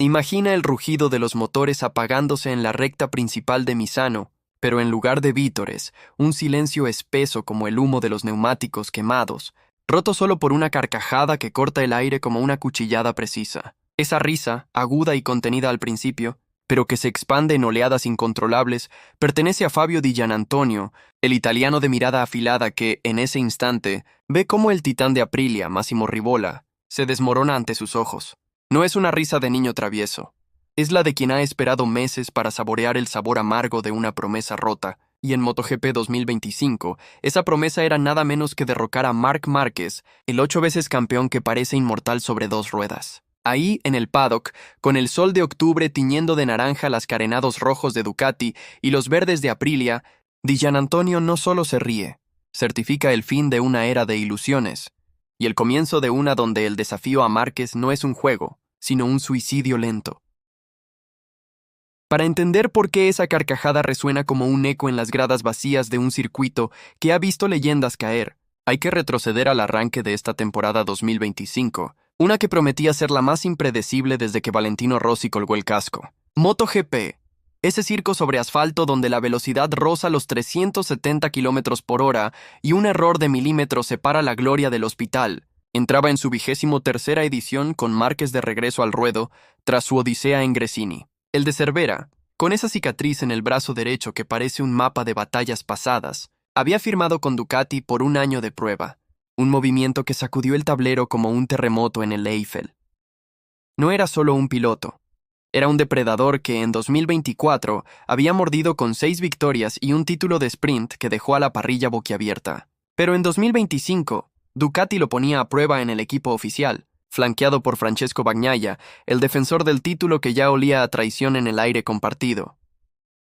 Imagina el rugido de los motores apagándose en la recta principal de Misano, pero en lugar de vítores, un silencio espeso como el humo de los neumáticos quemados, roto solo por una carcajada que corta el aire como una cuchillada precisa. Esa risa, aguda y contenida al principio, pero que se expande en oleadas incontrolables, pertenece a Fabio Di Gianantonio, el italiano de mirada afilada que, en ese instante, ve cómo el titán de Aprilia, Massimo Rivola, se desmorona ante sus ojos. No es una risa de niño travieso. Es la de quien ha esperado meses para saborear el sabor amargo de una promesa rota, y en MotoGP 2025, esa promesa era nada menos que derrocar a Marc Márquez, el 8 veces campeón que parece inmortal sobre dos ruedas. Ahí, en el paddock, con el sol de octubre tiñendo de naranja las carenados rojos de Ducati y los verdes de Aprilia, Di Gianantonio no solo se ríe, certifica el fin de una era de ilusiones, y el comienzo de una donde el desafío a Márquez no es un juego, sino un suicidio lento. Para entender por qué esa carcajada resuena como un eco en las gradas vacías de un circuito que ha visto leyendas caer, hay que retroceder al arranque de esta temporada 2025, una que prometía ser la más impredecible desde que Valentino Rossi colgó el casco. MotoGP, ese circo sobre asfalto donde la velocidad roza los 370 km/h y un error de milímetros separa la gloria del hospital, entraba en su 23ª edición con Márquez de regreso al ruedo tras su odisea en Gresini. El de Cervera, con esa cicatriz en el brazo derecho que parece un mapa de batallas pasadas, había firmado con Ducati por un año de prueba, un movimiento que sacudió el tablero como un terremoto en el Eifel. No era solo un piloto, era un depredador que en 2024 había mordido con 6 victorias y un título de sprint que dejó a la parrilla boquiabierta. Pero en 2025, Ducati lo ponía a prueba en el equipo oficial, flanqueado por Francesco Bagnaia, el defensor del título que ya olía a traición en el aire compartido.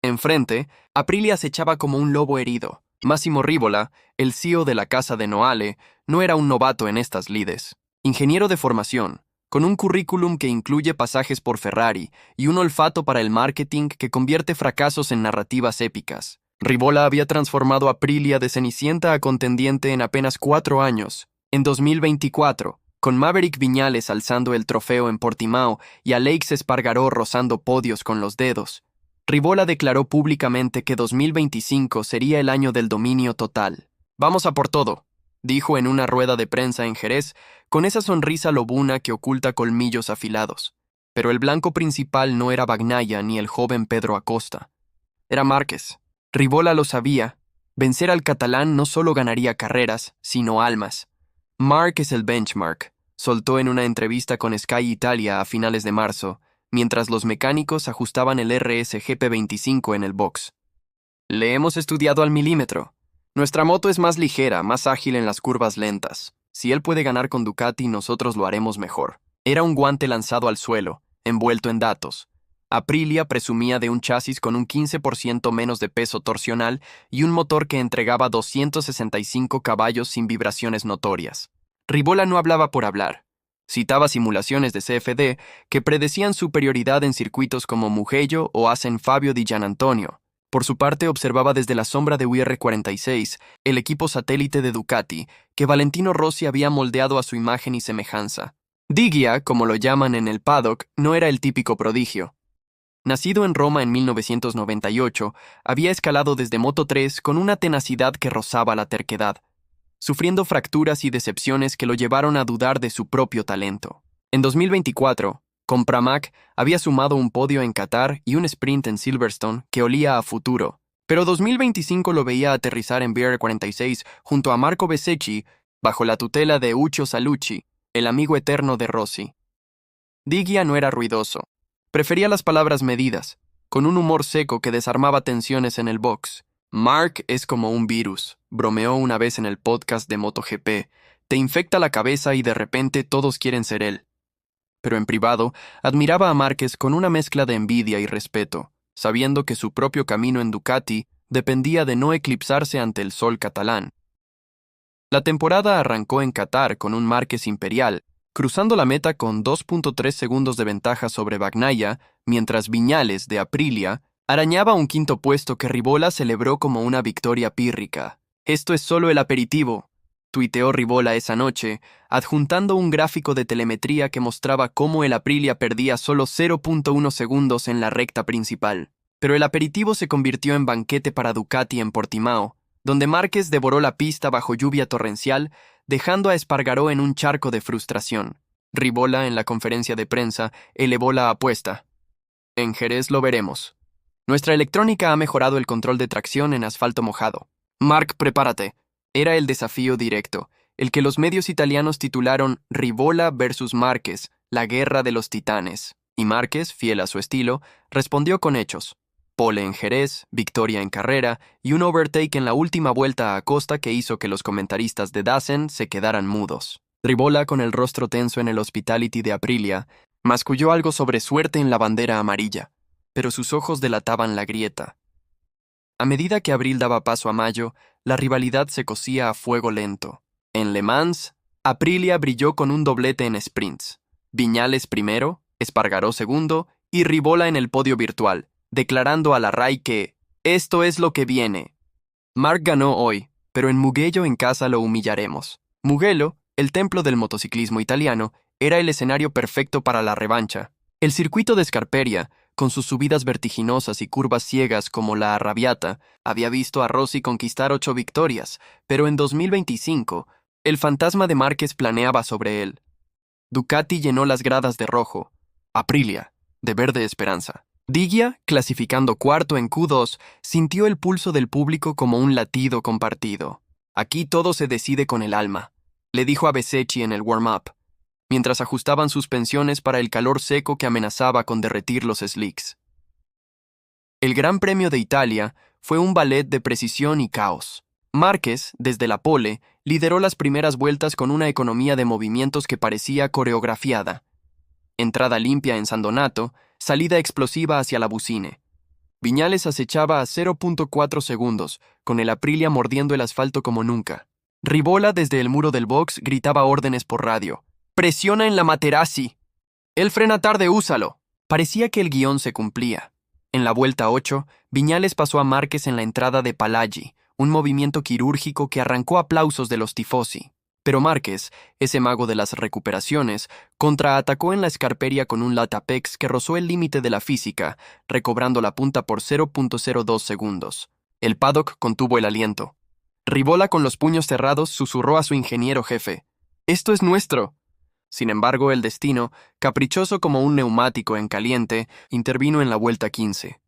Enfrente, Aprilia acechaba como un lobo herido. Massimo Rivola, el CEO de la casa de Noale, no era un novato en estas lides. Ingeniero de formación, con un currículum que incluye pasajes por Ferrari y un olfato para el marketing que convierte fracasos en narrativas épicas. Rivola había transformado a Aprilia de cenicienta a contendiente en apenas 4 años. En 2024, con Maverick Viñales alzando el trofeo en Portimao y Aleix Espargaró rozando podios con los dedos, Rivola declaró públicamente que 2025 sería el año del dominio total. «Vamos a por todo», dijo en una rueda de prensa en Jerez, con esa sonrisa lobuna que oculta colmillos afilados. Pero el blanco principal no era Bagnaia ni el joven Pedro Acosta. Era Márquez. Rivola lo sabía. Vencer al catalán no solo ganaría carreras, sino almas. Marc es el benchmark, soltó en una entrevista con Sky Italia a finales de marzo, mientras los mecánicos ajustaban el RSGP25 en el box. Le hemos estudiado al milímetro. Nuestra moto es más ligera, más ágil en las curvas lentas. Si él puede ganar con Ducati, nosotros lo haremos mejor. Era un guante lanzado al suelo, envuelto en datos. Aprilia presumía de un chasis con un 15% menos de peso torsional y un motor que entregaba 265 caballos sin vibraciones notorias. Rivola no hablaba por hablar. Citaba simulaciones de CFD que predecían superioridad en circuitos como Mugello o Assen Fabio Di Gianantonio. Por su parte, observaba desde la sombra de UR46, el equipo satélite de Ducati, que Valentino Rossi había moldeado a su imagen y semejanza. Digia, como lo llaman en el paddock, no era el típico prodigio. Nacido en Roma en 1998, había escalado desde Moto3 con una tenacidad que rozaba la terquedad, sufriendo fracturas y decepciones que lo llevaron a dudar de su propio talento. En 2024, con Pramac, había sumado un podio en Qatar y un sprint en Silverstone que olía a futuro, pero 2025 lo veía aterrizar en BR46 junto a Marco Bezzecchi, bajo la tutela de Uccio Salucci, el amigo eterno de Rossi. Digia no era ruidoso. Prefería las palabras medidas, con un humor seco que desarmaba tensiones en el box. Marc es como un virus, bromeó una vez en el podcast de MotoGP. Te infecta la cabeza y de repente todos quieren ser él. Pero en privado, admiraba a Márquez con una mezcla de envidia y respeto, sabiendo que su propio camino en Ducati dependía de no eclipsarse ante el sol catalán. La temporada arrancó en Qatar con un Márquez imperial, cruzando la meta con 2.3 segundos de ventaja sobre Bagnaia, mientras Viñales, de Aprilia, arañaba un quinto puesto que Rivola celebró como una victoria pírrica. «Esto es solo el aperitivo», tuiteó Rivola esa noche, adjuntando un gráfico de telemetría que mostraba cómo el Aprilia perdía solo 0.1 segundos en la recta principal. Pero el aperitivo se convirtió en banquete para Ducati en Portimao, donde Márquez devoró la pista bajo lluvia torrencial, dejando a Espargaró en un charco de frustración. Rivola, en la conferencia de prensa, elevó la apuesta. En Jerez lo veremos. Nuestra electrónica ha mejorado el control de tracción en asfalto mojado. Marc, prepárate. Era el desafío directo, el que los medios italianos titularon Rivola versus Márquez, la guerra de los titanes. Y Márquez, fiel a su estilo, respondió con hechos. Pole en Jerez, victoria en carrera y un overtake en la última vuelta a Acosta que hizo que los comentaristas de Dazen se quedaran mudos. Rivola, con el rostro tenso en el hospitality de Aprilia, masculló algo sobre suerte en la bandera amarilla, pero sus ojos delataban la grieta. A medida que abril daba paso a mayo, la rivalidad se cocía a fuego lento. En Le Mans, Aprilia brilló con un doblete en sprints. Viñales primero, Espargaró segundo y Rivola en el podio virtual, declarando a la RAI que «esto es lo que viene». Marc ganó hoy, pero en Mugello en casa lo humillaremos. Mugello, el templo del motociclismo italiano, era el escenario perfecto para la revancha. El circuito de Scarperia, con sus subidas vertiginosas y curvas ciegas como la Arrabbiata, había visto a Rossi conquistar 8 victorias, pero en 2025, el fantasma de Márquez planeaba sobre él. Ducati llenó las gradas de rojo, Aprilia, de verde esperanza. Digia, clasificando cuarto en Q2, sintió el pulso del público como un latido compartido. Aquí todo se decide con el alma, le dijo a Bezzecchi en el warm-up, mientras ajustaban suspensiones para el calor seco que amenazaba con derretir los slicks. El Gran Premio de Italia fue un ballet de precisión y caos. Márquez, desde la pole, lideró las primeras vueltas con una economía de movimientos que parecía coreografiada. Entrada limpia en San Donato, salida explosiva hacia la Bucine. Viñales acechaba a 0.4 segundos, con el Aprilia mordiendo el asfalto como nunca. Rivola, desde el muro del box, gritaba órdenes por radio. «¡Presiona en la Materazzi! Él frena tarde, úsalo». Parecía que el guión se cumplía. En la vuelta 8, Viñales pasó a Márquez en la entrada de Palagi, un movimiento quirúrgico que arrancó aplausos de los tifosi. Pero Márquez, ese mago de las recuperaciones, contraatacó en la Scarperia con un latapex que rozó el límite de la física, recobrando la punta por 0.02 segundos. El paddock contuvo el aliento. Rivola, con los puños cerrados, susurró a su ingeniero jefe. «¡Esto es nuestro!». Sin embargo, el destino, caprichoso como un neumático en caliente, intervino en la vuelta 15.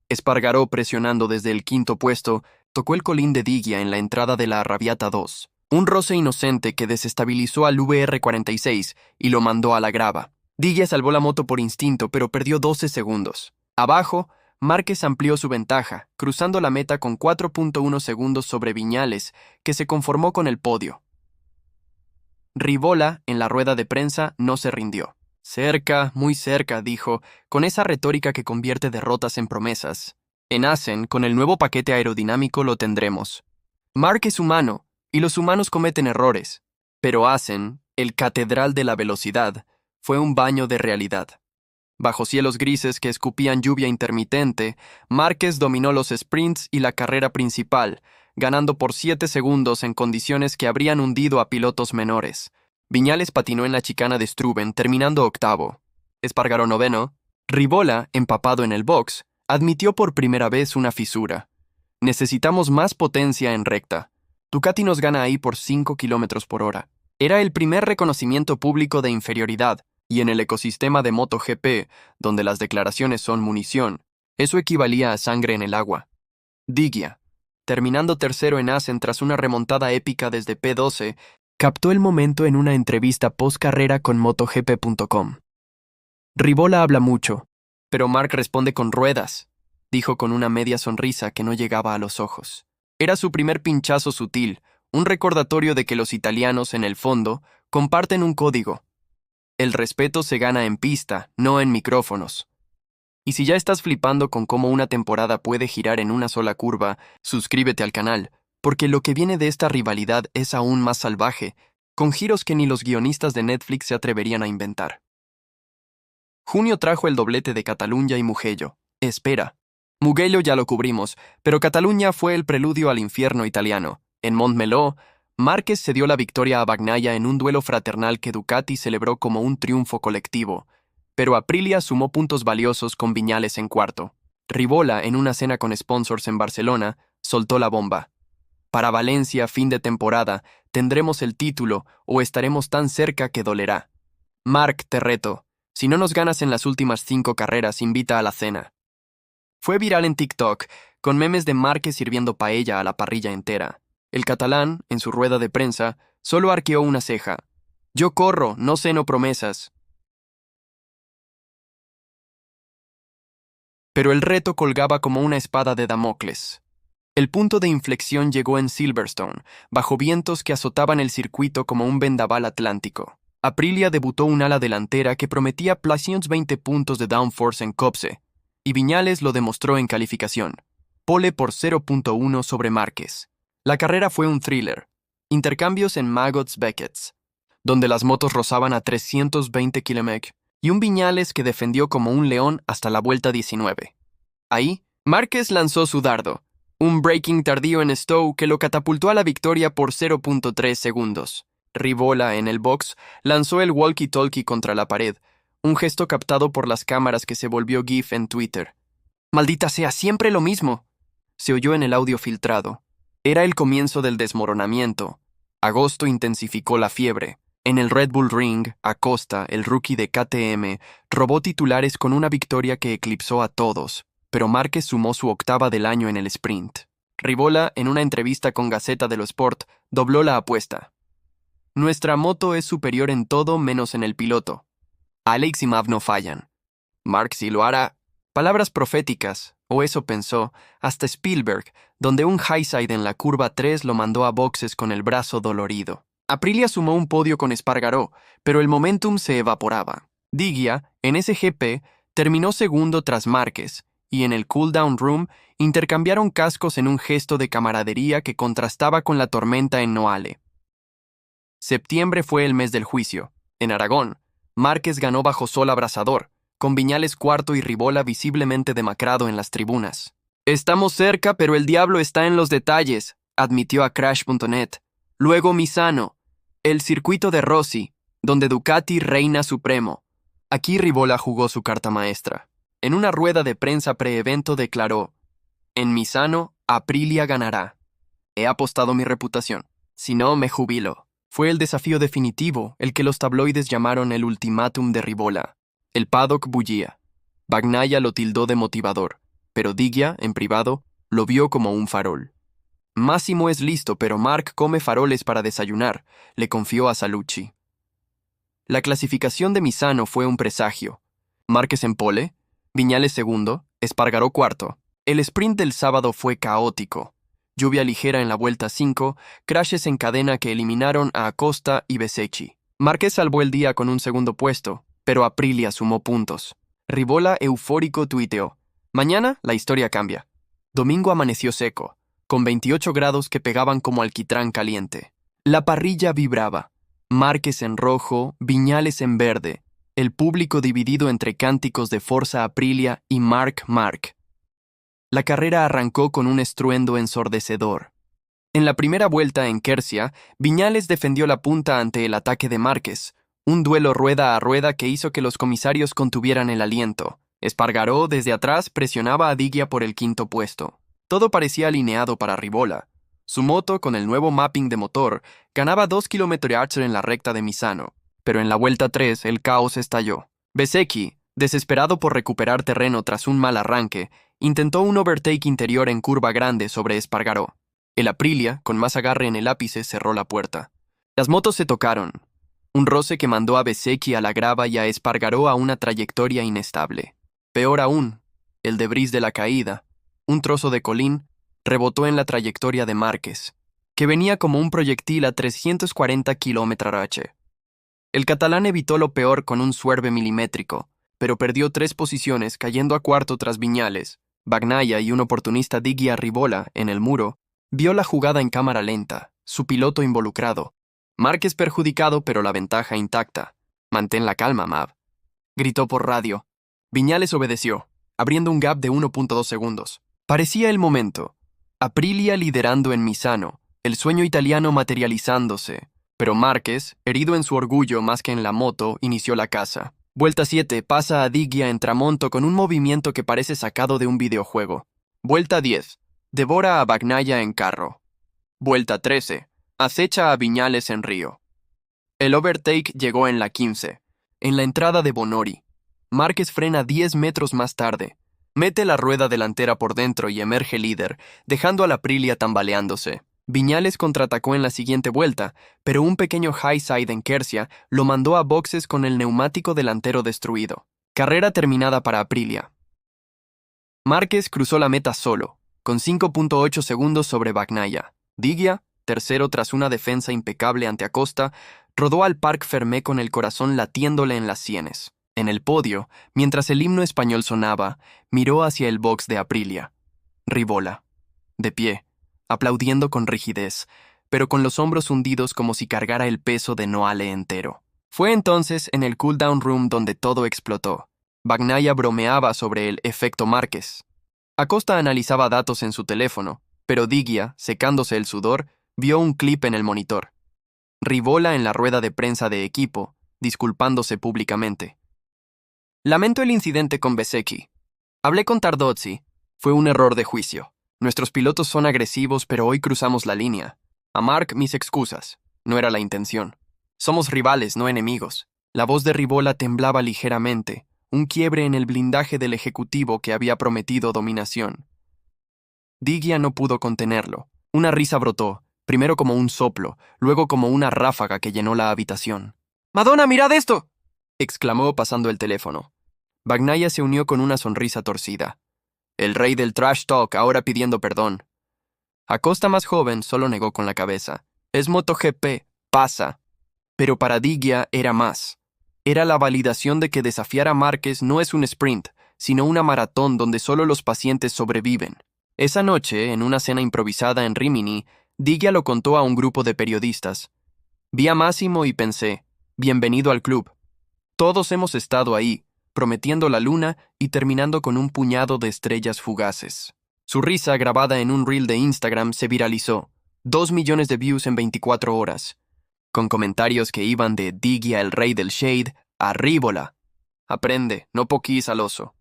Espargaró, presionando desde el quinto puesto, tocó el colín de Digia en la entrada de la Arrabbiata 2. Un roce inocente que desestabilizó al VR46 y lo mandó a la grava. Digia salvó la moto por instinto, pero perdió 12 segundos. Abajo, Márquez amplió su ventaja, cruzando la meta con 4.1 segundos sobre Viñales, que se conformó con el podio. Rivola, en la rueda de prensa, no se rindió. «Cerca, muy cerca», dijo, con esa retórica que convierte derrotas en promesas. En Assen, con el nuevo paquete aerodinámico lo tendremos. Marc es humano, y los humanos cometen errores. Pero Assen, el catedral de la velocidad, fue un baño de realidad. Bajo cielos grises que escupían lluvia intermitente, Márquez dominó los sprints y la carrera principal, ganando por 7 segundos en condiciones que habrían hundido a pilotos menores. Viñales patinó en la chicana de Struben, terminando octavo. Espargaró noveno. Rivola, empapado en el box, admitió por primera vez una fisura. «Necesitamos más potencia en recta. Ducati nos gana ahí por 5 km por hora». Era el primer reconocimiento público de inferioridad, y en el ecosistema de MotoGP, donde las declaraciones son munición, eso equivalía a sangre en el agua. Digia, terminando tercero en Assen tras una remontada épica desde P12, captó el momento en una entrevista post-carrera con MotoGP.com. «Rivola habla mucho, pero Marc responde con ruedas», dijo con una media sonrisa que no llegaba a los ojos. Era su primer pinchazo sutil, un recordatorio de que los italianos, en el fondo, comparten un código. El respeto se gana en pista, no en micrófonos. Y si ya estás flipando con cómo una temporada puede girar en una sola curva, suscríbete al canal, porque lo que viene de esta rivalidad es aún más salvaje, con giros que ni los guionistas de Netflix se atreverían a inventar. Junio trajo el doblete de Catalunya y Mugello. Espera. Mugello ya lo cubrimos, pero Catalunya fue el preludio al infierno italiano. En Montmeló, Márquez cedió la victoria a Bagnaia en un duelo fraternal que Ducati celebró como un triunfo colectivo, pero Aprilia sumó puntos valiosos con Viñales en cuarto. Rivola, en una cena con sponsors en Barcelona, soltó la bomba. Para Valencia, fin de temporada, tendremos el título o estaremos tan cerca que dolerá. Marc, te reto. Si no nos ganas en las últimas 5 carreras, invita a la cena. Fue viral en TikTok, con memes de Márquez sirviendo paella a la parrilla entera. El catalán, en su rueda de prensa, solo arqueó una ceja. Yo corro, no ceno promesas. Pero el reto colgaba como una espada de Damocles. El punto de inflexión llegó en Silverstone, bajo vientos que azotaban el circuito como un vendaval atlántico. Aprilia debutó un ala delantera que prometía +20 puntos de downforce en Copse, y Viñales lo demostró en calificación. Pole por 0.1 sobre Márquez. La carrera fue un thriller. Intercambios en Maggots Becketts, donde las motos rozaban a 320 km, y un Viñales que defendió como un león hasta la vuelta 19. Ahí, Márquez lanzó su dardo, un braking tardío en Stowe que lo catapultó a la victoria por 0.3 segundos. Rivola, en el box, lanzó el walkie-talkie contra la pared, un gesto captado por las cámaras que se volvió GIF en Twitter. «Maldita sea, siempre lo mismo», se oyó en el audio filtrado. Era el comienzo del desmoronamiento. Agosto intensificó la fiebre. En el Red Bull Ring, Acosta, el rookie de KTM, robó titulares con una victoria que eclipsó a todos, pero Márquez sumó su 8ª del año en el sprint. Rivola, en una entrevista con Gaceta dello Sport, dobló la apuesta. Nuestra moto es superior en todo menos en el piloto. Alex y Mav no fallan. Marc sí lo hará. Palabras proféticas, o eso pensó, hasta Spielberg, donde un highside en la curva 3 lo mandó a boxes con el brazo dolorido. Aprilia sumó un podio con Espargaró, pero el momentum se evaporaba. Digia, en ese GP, terminó segundo tras Márquez, y en el cool-down room intercambiaron cascos en un gesto de camaradería que contrastaba con la tormenta en Noale. Septiembre fue el mes del juicio. En Aragón, Márquez ganó bajo sol abrasador, con Viñales cuarto y Rivola visiblemente demacrado en las tribunas. «Estamos cerca, pero el diablo está en los detalles», admitió a Crash.net. Luego Misano, el circuito de Rossi, donde Ducati reina supremo. Aquí Rivola jugó su carta maestra. En una rueda de prensa pre-evento declaró: «En Misano, Aprilia ganará. He apostado mi reputación. Si no, me jubilo». Fue el desafío definitivo, el que los tabloides llamaron el ultimátum de Rivola. El paddock bullía. Bagnaia lo tildó de motivador, pero Digia, en privado, lo vio como un farol. Máximo es listo, pero Marc come faroles para desayunar, le confió a Salucci. La clasificación de Misano fue un presagio. Márquez en pole, Viñales segundo, Espargaró cuarto. El sprint del sábado fue caótico. Lluvia ligera en la vuelta 5, crashes en cadena que eliminaron a Acosta y Bezzecchi. Márquez salvó el día con un segundo puesto, pero Aprilia sumó puntos. Rivola, eufórico, tuiteó: «Mañana la historia cambia». Domingo amaneció seco, con 28 grados que pegaban como alquitrán caliente. La parrilla vibraba. Márquez en rojo, Viñales en verde. El público dividido entre cánticos de Forza Aprilia y Marc. La carrera arrancó con un estruendo ensordecedor. En la primera vuelta en Quercia, Viñales defendió la punta ante el ataque de Márquez, un duelo rueda a rueda que hizo que los comisarios contuvieran el aliento. Espargaró, desde atrás, presionaba a Digia por el 5º puesto. Todo parecía alineado para Rivola. Su moto, con el nuevo mapping de motor, ganaba 2 km/h en la recta de Misano, pero en la vuelta 3 el caos estalló. Bezzecchi, desesperado por recuperar terreno tras un mal arranque, intentó un overtake interior en curva grande sobre Espargaró. El Aprilia, con más agarre en el ápice, cerró la puerta. Las motos se tocaron. Un roce que mandó a Bezzecchi a la grava y a Espargaró a una trayectoria inestable. Peor aún, el debris de la caída, un trozo de colín, rebotó en la trayectoria de Márquez, que venía como un proyectil a 340 km/h. El catalán evitó lo peor con un suerve milimétrico, pero perdió 3 posiciones cayendo a cuarto tras Viñales. Bagnaia y un oportunista Digia Rivola, en el muro, vio la jugada en cámara lenta, su piloto involucrado. Márquez perjudicado, pero la ventaja intacta. «Mantén la calma, Mav», gritó por radio. Viñales obedeció, abriendo un gap de 1.2 segundos. Parecía el momento. Aprilia liderando en Misano, el sueño italiano materializándose. Pero Márquez, herido en su orgullo más que en la moto, inició la caza. Vuelta 7, pasa a Digia en tramonto con un movimiento que parece sacado de un videojuego. Vuelta 10, devora a Bagnaia en carro. Vuelta 13, acecha a Viñales en río. El overtake llegó en la 15, en la entrada de Bonori. Márquez frena 10 metros más tarde. Mete la rueda delantera por dentro y emerge líder, dejando a la Aprilia tambaleándose. Viñales contraatacó en la siguiente vuelta, pero un pequeño highside en Quercia lo mandó a boxes con el neumático delantero destruido. Carrera terminada para Aprilia. Márquez cruzó la meta solo, con 5.8 segundos sobre Bagnaia. Digia, tercero tras una defensa impecable ante Acosta, rodó al Parc Fermé con el corazón latiéndole en las sienes. En el podio, mientras el himno español sonaba, miró hacia el box de Aprilia. Rivola, de pie, aplaudiendo con rigidez, pero con los hombros hundidos como si cargara el peso de Noale entero. Fue entonces en el cool-down room donde todo explotó. Bagnaia bromeaba sobre el efecto Márquez. Acosta analizaba datos en su teléfono, pero Digia, secándose el sudor, vio un clip en el monitor. Rivola en la rueda de prensa de equipo, disculpándose públicamente. Lamento el incidente con Bezzecchi. Hablé con Tardozzi. Fue un error de juicio. Nuestros pilotos son agresivos, pero hoy cruzamos la línea. A Marc, mis excusas. No era la intención. Somos rivales, no enemigos. La voz de Rivola temblaba ligeramente, un quiebre en el blindaje del ejecutivo que había prometido dominación. Digia no pudo contenerlo. Una risa brotó, primero como un soplo, luego como una ráfaga que llenó la habitación. «¡Madonna, mirad esto!», exclamó pasando el teléfono. Bagnaia se unió con una sonrisa torcida. El rey del trash talk ahora pidiendo perdón. Acosta, más joven, solo negó con la cabeza. Es MotoGP, pasa. Pero para Digia era más. Era la validación de que desafiar a Márquez no es un sprint, sino una maratón donde solo los pacientes sobreviven. Esa noche, en una cena improvisada en Rimini, Digia lo contó a un grupo de periodistas. Vi a Massimo y pensé, bienvenido al club. Todos hemos estado ahí, prometiendo la luna y terminando con un puñado de estrellas fugaces. Su risa, grabada en un reel de Instagram, se viralizó. 2 millones de views en 24 horas. Con comentarios que iban de Digia el rey del shade a Rivola. Aprende, no poquís al oso.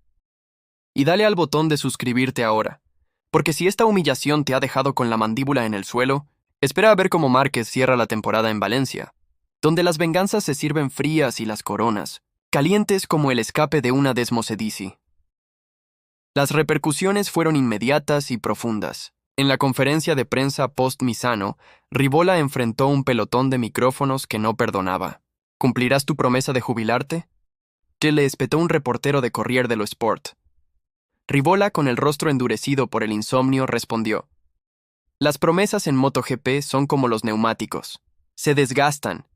Y dale al botón de suscribirte ahora. Porque si esta humillación te ha dejado con la mandíbula en el suelo, espera a ver cómo Márquez cierra la temporada en Valencia, donde las venganzas se sirven frías y las coronas, calientes como el escape de una Desmosedici. Las repercusiones fueron inmediatas y profundas. En la conferencia de prensa post-Misano, Rivola enfrentó un pelotón de micrófonos que no perdonaba. ¿Cumplirás tu promesa de jubilarte?, que le espetó un reportero de Corriere dello Sport. Rivola, con el rostro endurecido por el insomnio, respondió: «Las promesas en MotoGP son como los neumáticos. Se desgastan.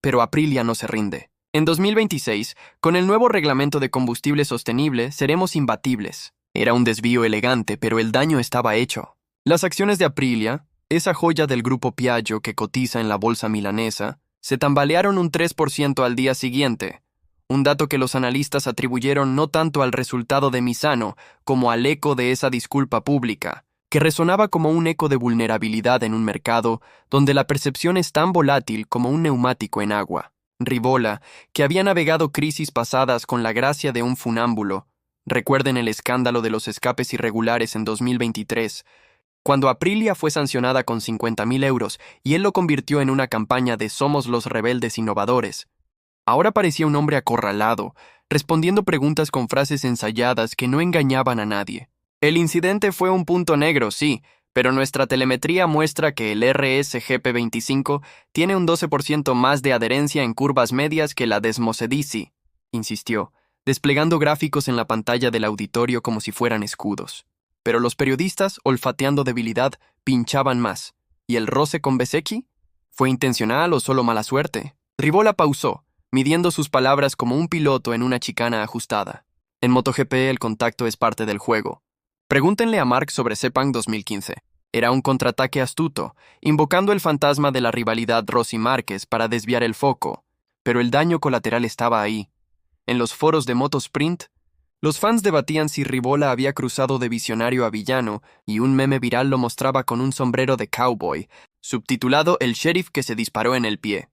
Pero Aprilia no se rinde. En 2026, con el nuevo reglamento de combustible sostenible, seremos imbatibles». Era un desvío elegante, pero el daño estaba hecho. Las acciones de Aprilia, esa joya del grupo Piaggio que cotiza en la bolsa milanesa, se tambalearon un 3% al día siguiente, un dato que los analistas atribuyeron no tanto al resultado de Misano como al eco de esa disculpa pública, que resonaba como un eco de vulnerabilidad en un mercado donde la percepción es tan volátil como un neumático en agua. Rivola, que había navegado crisis pasadas con la gracia de un funámbulo, recuerden el escándalo de los escapes irregulares en 2023, cuando Aprilia fue sancionada con 50.000 euros y él lo convirtió en una campaña de «Somos los rebeldes innovadores». Ahora parecía un hombre acorralado, respondiendo preguntas con frases ensayadas que no engañaban a nadie. El incidente fue un punto negro, sí, pero nuestra telemetría muestra que el RS-GP25 tiene un 12% más de adherencia en curvas medias que la Desmosedici, insistió, desplegando gráficos en la pantalla del auditorio como si fueran escudos. Pero los periodistas, olfateando debilidad, pinchaban más. ¿Y el roce con Bezzecchi? ¿Fue intencional o solo mala suerte? Rivola pausó, midiendo sus palabras como un piloto en una chicana ajustada. En MotoGP el contacto es parte del juego. Pregúntenle a Marc sobre Sepang 2015. Era un contraataque astuto, invocando el fantasma de la rivalidad Rossi-Márquez para desviar el foco, pero el daño colateral estaba ahí. En los foros de Motosprint, los fans debatían si Rivola había cruzado de visionario a villano y un meme viral lo mostraba con un sombrero de cowboy, subtitulado El sheriff que se disparó en el pie.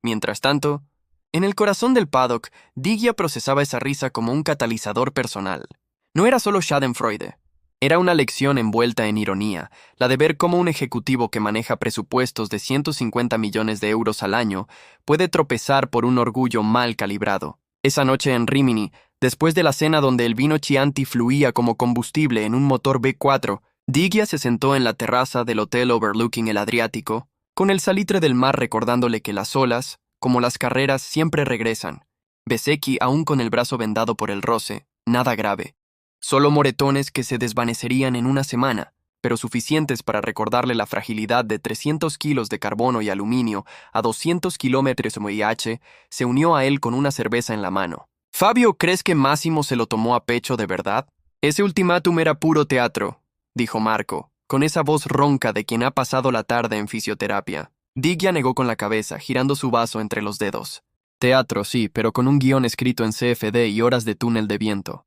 Mientras tanto, en el corazón del paddock, Digia procesaba esa risa como un catalizador personal. No era solo schadenfreude. Era una lección envuelta en ironía, la de ver cómo un ejecutivo que maneja presupuestos de 150 millones de euros al año puede tropezar por un orgullo mal calibrado. Esa noche en Rimini, después de la cena donde el vino Chianti fluía como combustible en un motor V4, Digia se sentó en la terraza del hotel overlooking el Adriático, con el salitre del mar recordándole que las olas, como las carreras, siempre regresan. Bezzecchi, aún con el brazo vendado por el roce, nada grave. Solo moretones que se desvanecerían en una semana, pero suficientes para recordarle la fragilidad de 300 kilos de carbono y aluminio a 200 kilómetros MIH, se unió a él con una cerveza en la mano. «Fabio, ¿crees que Máximo se lo tomó a pecho de verdad? Ese ultimátum era puro teatro», dijo Marco, con esa voz ronca de quien ha pasado la tarde en fisioterapia. Digia negó con la cabeza, girando su vaso entre los dedos. «Teatro, sí, pero con un guión escrito en CFD y horas de túnel de viento.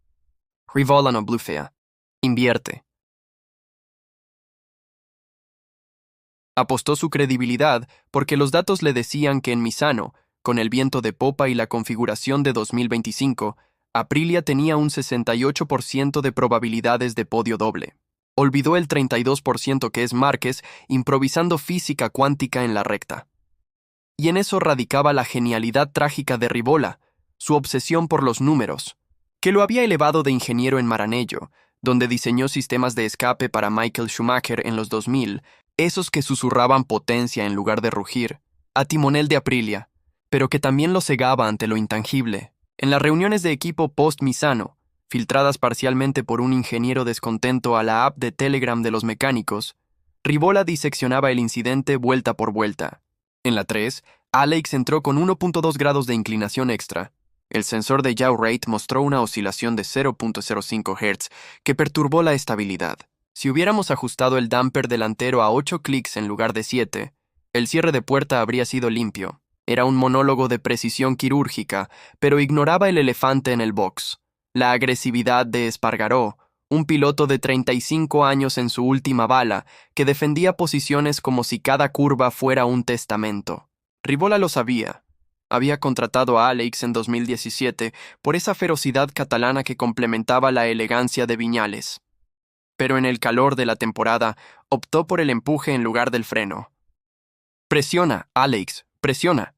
Rivola no blufea. Invierte». Apostó su credibilidad porque los datos le decían que en Misano, con el viento de popa y la configuración de 2025, Aprilia tenía un 68% de probabilidades de podio doble. Olvidó el 32% que es Márquez improvisando física cuántica en la recta. Y en eso radicaba la genialidad trágica de Rivola, su obsesión por los números, que lo había elevado de ingeniero en Maranello, donde diseñó sistemas de escape para Michael Schumacher en los 2000, esos que susurraban potencia en lugar de rugir, a timonel de Aprilia, pero que también lo cegaba ante lo intangible. En las reuniones de equipo post-Misano, filtradas parcialmente por un ingeniero descontento a la app de Telegram de los mecánicos, Rivola diseccionaba el incidente vuelta por vuelta. En la 3, Alex entró con 1.2 grados de inclinación extra. El sensor de yaw rate mostró una oscilación de 0.05 Hz que perturbó la estabilidad. Si hubiéramos ajustado el damper delantero a 8 clics en lugar de 7, el cierre de puerta habría sido limpio. Era un monólogo de precisión quirúrgica, pero ignoraba el elefante en el box. La agresividad de Espargaró, un piloto de 35 años en su última bala, que defendía posiciones como si cada curva fuera un testamento. Rivola lo sabía. Había contratado a Alex en 2017 por esa ferocidad catalana que complementaba la elegancia de Viñales. Pero en el calor de la temporada optó por el empuje en lugar del freno. «Presiona, Alex, presiona»,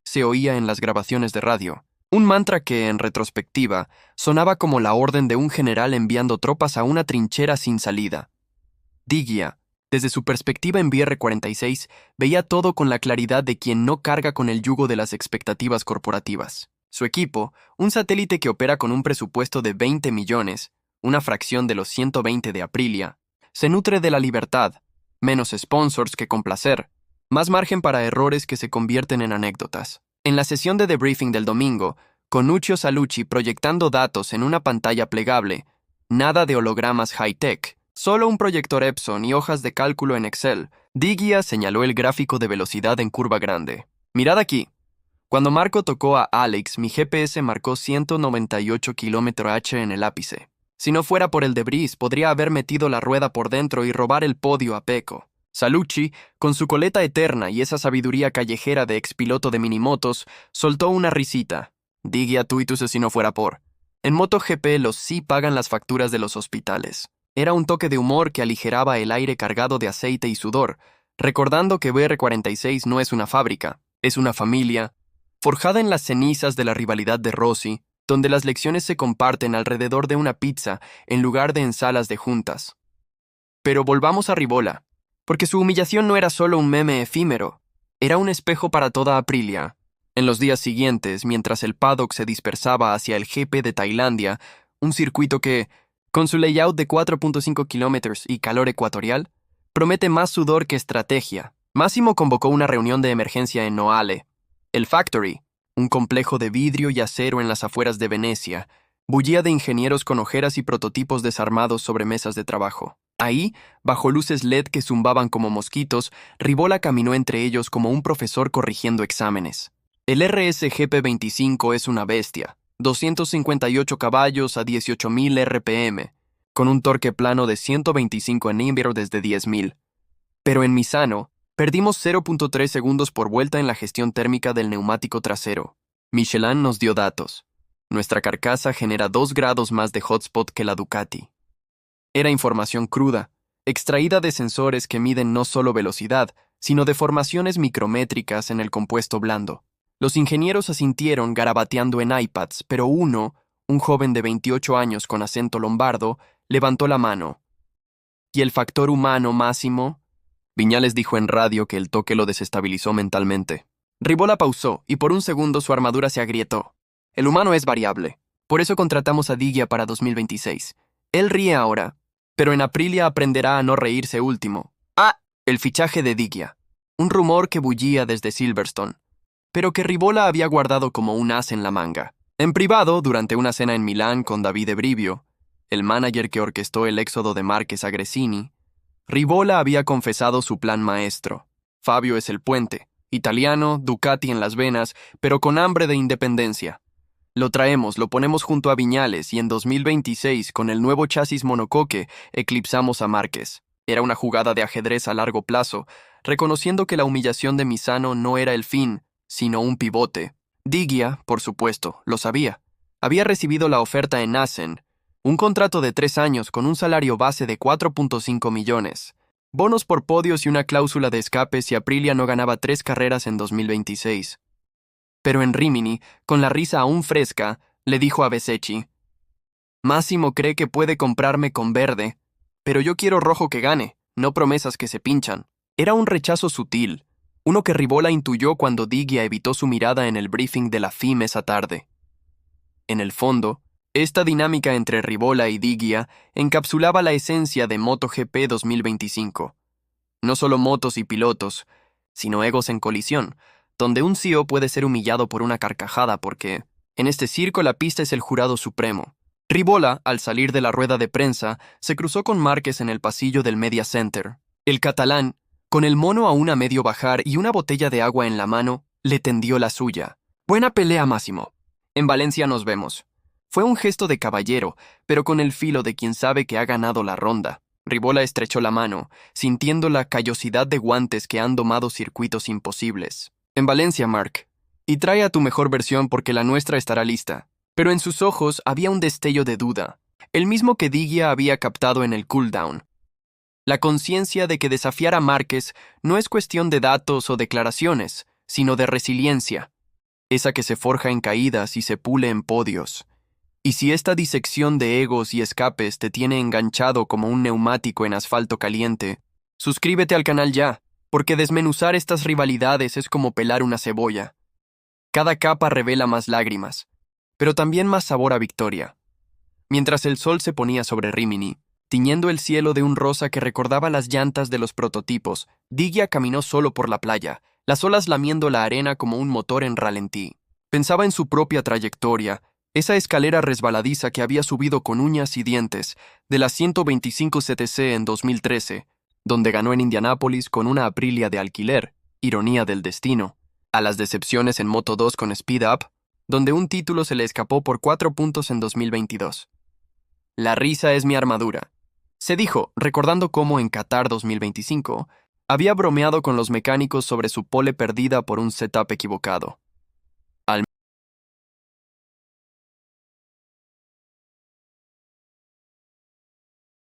se oía en las grabaciones de radio. Un mantra que, en retrospectiva, sonaba como la orden de un general enviando tropas a una trinchera sin salida. Digia, desde su perspectiva en VR46, veía todo con la claridad de quien no carga con el yugo de las expectativas corporativas. Su equipo, un satélite que opera con un presupuesto de 20 millones, una fracción de los 120 de Aprilia, se nutre de la libertad, menos sponsors que complacer, más margen para errores que se convierten en anécdotas. En la sesión de debriefing del domingo, con Nuccio Salucci proyectando datos en una pantalla plegable, nada de hologramas high-tech, solo un proyector Epson y hojas de cálculo en Excel, Digia señaló el gráfico de velocidad en curva grande. «Mirad aquí. Cuando Marco tocó a Alex, mi GPS marcó 198 km/h en el ápice. Si no fuera por el debris, podría haber metido la rueda por dentro y robar el podio a Pecco». Salucci, con su coleta eterna y esa sabiduría callejera de expiloto de minimotos, soltó una risita. «Digia tuitus si no fuera por. En MotoGP los sí pagan las facturas de los hospitales». Era un toque de humor que aligeraba el aire cargado de aceite y sudor, recordando que VR46 no es una fábrica, es una familia, forjada en las cenizas de la rivalidad de Rossi, donde las lecciones se comparten alrededor de una pizza en lugar de en salas de juntas. Pero volvamos a Rivola, porque su humillación no era solo un meme efímero, era un espejo para toda Aprilia. En los días siguientes, mientras el paddock se dispersaba hacia el GP de Tailandia, un circuito que, con su layout de 4.5 kilómetros y calor ecuatorial, promete más sudor que estrategia. Máximo convocó una reunión de emergencia en Noale. El Factory, un complejo de vidrio y acero en las afueras de Venecia, bullía de ingenieros con ojeras y prototipos desarmados sobre mesas de trabajo. Ahí, bajo luces LED que zumbaban como mosquitos, Rivola caminó entre ellos como un profesor corrigiendo exámenes. El RSGP25 es una bestia. 258 caballos a 18.000 RPM, con un torque plano de 125 Nm desde 10.000. Pero en Misano, Perdimos 0.3 segundos por vuelta en la gestión térmica del neumático trasero. Michelin nos dio datos. Nuestra carcasa genera 2 grados más de hotspot que la Ducati. Era información cruda, extraída de sensores que miden no solo velocidad, sino deformaciones micrométricas en el compuesto blando. Los ingenieros asintieron garabateando en iPads, pero uno, un joven de 28 años con acento lombardo, levantó la mano. ¿Y el factor humano, Máximo? Viñales dijo en radio que el toque lo desestabilizó mentalmente. Ribola pausó y por un segundo su armadura se agrietó. El humano es variable. Por eso contratamos a Digia para 2026. Él ríe ahora, pero en Aprilia aprenderá a no reírse último. El fichaje de Digia. Un rumor que bullía desde Silverstone, pero que Ribola había guardado como un as en la manga. En privado, durante una cena en Milán con Davide Brivio, el manager que orquestó el éxodo de Márquez a Gresini, Ribola había confesado su plan maestro. Fabio es el puente, italiano, Ducati en las venas, pero con hambre de independencia. Lo traemos, lo ponemos junto a Viñales y en 2026, con el nuevo chasis monocoque, eclipsamos a Márquez. Era una jugada de ajedrez a largo plazo, reconociendo que la humillación de Misano no era el fin, sino un pivote. Digia, por supuesto, lo sabía. Había recibido la oferta en Assen, un contrato de 3 años con un salario base de 4.5 millones, bonos por podios y una cláusula de escape si Aprilia no ganaba 3 carreras en 2026. Pero en Rimini, con la risa aún fresca, le dijo a Bezzecchi: Máximo cree que puede comprarme con verde, pero yo quiero rojo que gane, no promesas que se pinchan. Era un rechazo sutil, uno que Ribola intuyó cuando Digia evitó su mirada en el briefing de la FIM esa tarde. En el fondo, esta dinámica entre Ribola y Digia encapsulaba la esencia de MotoGP 2025. No solo motos y pilotos, sino egos en colisión, donde un CEO puede ser humillado por una carcajada porque, en este circo, la pista es el jurado supremo. Ribola, al salir de la rueda de prensa, se cruzó con Márquez en el pasillo del Media Center. El catalán, con el mono aún a medio bajar y una botella de agua en la mano, le tendió la suya. Buena pelea, Máximo. En Valencia nos vemos. Fue un gesto de caballero, pero con el filo de quien sabe que ha ganado la ronda. Ribola estrechó la mano, sintiendo la callosidad de guantes que han domado circuitos imposibles. En Valencia, Mark. Y trae a tu mejor versión porque la nuestra estará lista. Pero en sus ojos había un destello de duda, el mismo que Digia había captado en el cooldown. La conciencia de que desafiar a Márquez no es cuestión de datos o declaraciones, sino de resiliencia, esa que se forja en caídas y se pule en podios. Y si esta disección de egos y escapes te tiene enganchado como un neumático en asfalto caliente, suscríbete al canal ya, porque desmenuzar estas rivalidades es como pelar una cebolla. Cada capa revela más lágrimas, pero también más sabor a victoria. Mientras el sol se ponía sobre Rimini, tiñendo el cielo de un rosa que recordaba las llantas de los prototipos, Digia caminó solo por la playa, las olas lamiendo la arena como un motor en ralentí. Pensaba en su propia trayectoria, esa escalera resbaladiza que había subido con uñas y dientes, de la 125 CTC en 2013, donde ganó en Indianápolis con una Aprilia de alquiler, ironía del destino, a las decepciones en Moto2 con Speed Up, donde un título se le escapó por 4 puntos en 2022. La risa es mi armadura, se dijo, recordando cómo en Qatar 2025 había bromeado con los mecánicos sobre su pole perdida por un setup equivocado.